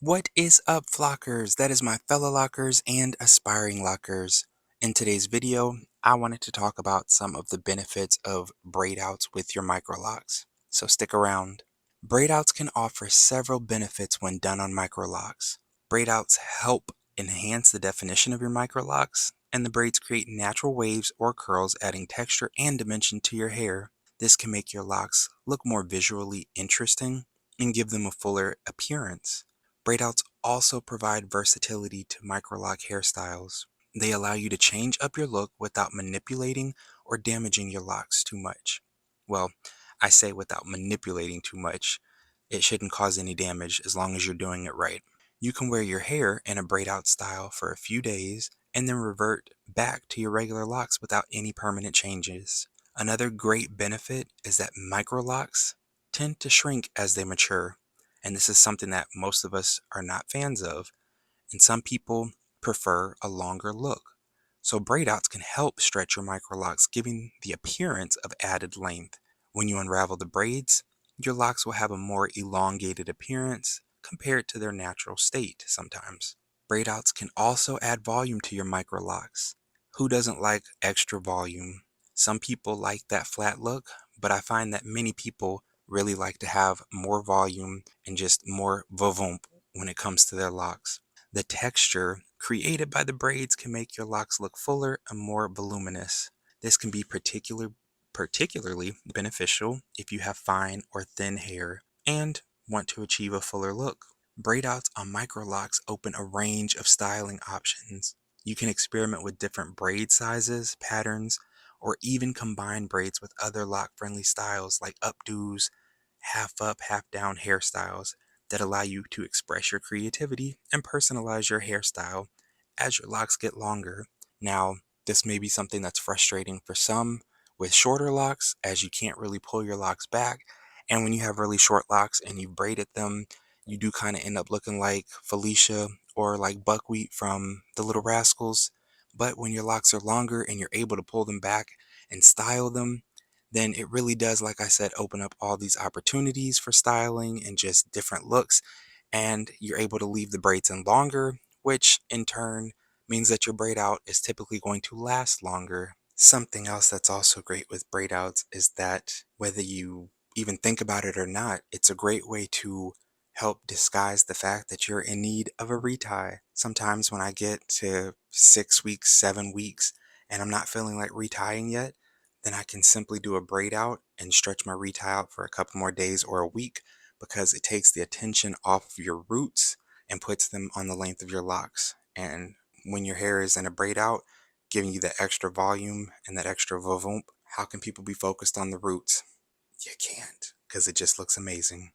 What is up, Flockers? That is my fellow lockers and aspiring lockers. In today's video, I wanted to talk about some of the benefits of braidouts with your microlocs. So stick around. Braidouts can offer several benefits when done on microlocs. Braidouts help enhance the definition of your microlocs, and the braids create natural waves or curls, adding texture and dimension to your hair. This can make your locks look more visually interesting and give them a fuller appearance. Braidouts also provide versatility to microloc hairstyles. They allow you to change up your look without manipulating or damaging your locks too much. Well, I say without manipulating too much. It shouldn't cause any damage as long as you're doing it right. You can wear your hair in a braid out style for a few days and then revert back to your regular locks without any permanent changes. Another great benefit is that microlocs tend to shrink as they mature, and this is something that most of us are not fans of, and some people prefer a longer look. So braidouts can help stretch your microlocs, giving the appearance of added length. When you unravel the braids, your locks will have a more elongated appearance compared to their natural state sometimes. Braidouts can also add volume to your microlocs. Who doesn't like extra volume? Some people like that flat look, but I find that many people really like to have more volume and just more vavoomp when it comes to their locks. The texture created by the braids can make your locks look fuller and more voluminous. This can be particularly beneficial if you have fine or thin hair and want to achieve a fuller look. Braidouts on microlocs open a range of styling options. You can experiment with different braid sizes, patterns, or even combine braids with other lock-friendly styles like updos, half up, half down hairstyles that allow you to express your creativity and personalize your hairstyle as your locks get longer. Now, this may be something that's frustrating for some with shorter locks, as you can't really pull your locks back, and when you have really short locks and you've braided them, you do kind of end up looking like Felicia or like Buckwheat from The Little Rascals. But when your locks are longer and you're able to pull them back and style them, then it really does, like I said, open up all these opportunities for styling and just different looks. And you're able to leave the braids in longer, which in turn means that your braid out is typically going to last longer. Something else that's also great with braid outs is that whether you even think about it or not, it's a great way to help disguise the fact that you're in need of a retie. Sometimes when I get to 6 weeks, 7 weeks, and I'm not feeling like retying yet, then I can simply do a braid out and stretch my retie out for a couple more days or a week, because it takes the attention off of your roots and puts them on the length of your locks. And when your hair is in a braid out, giving you that extra volume and that extra vavoomp, how can people be focused on the roots? You can't, because it just looks amazing.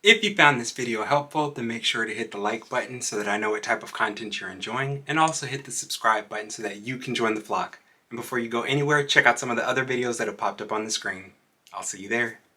If you found this video helpful, then make sure to hit the like button so that I know what type of content you're enjoying, and also hit the subscribe button so that you can join the flock. And before you go anywhere, check out some of the other videos that have popped up on the screen. I'll see you there.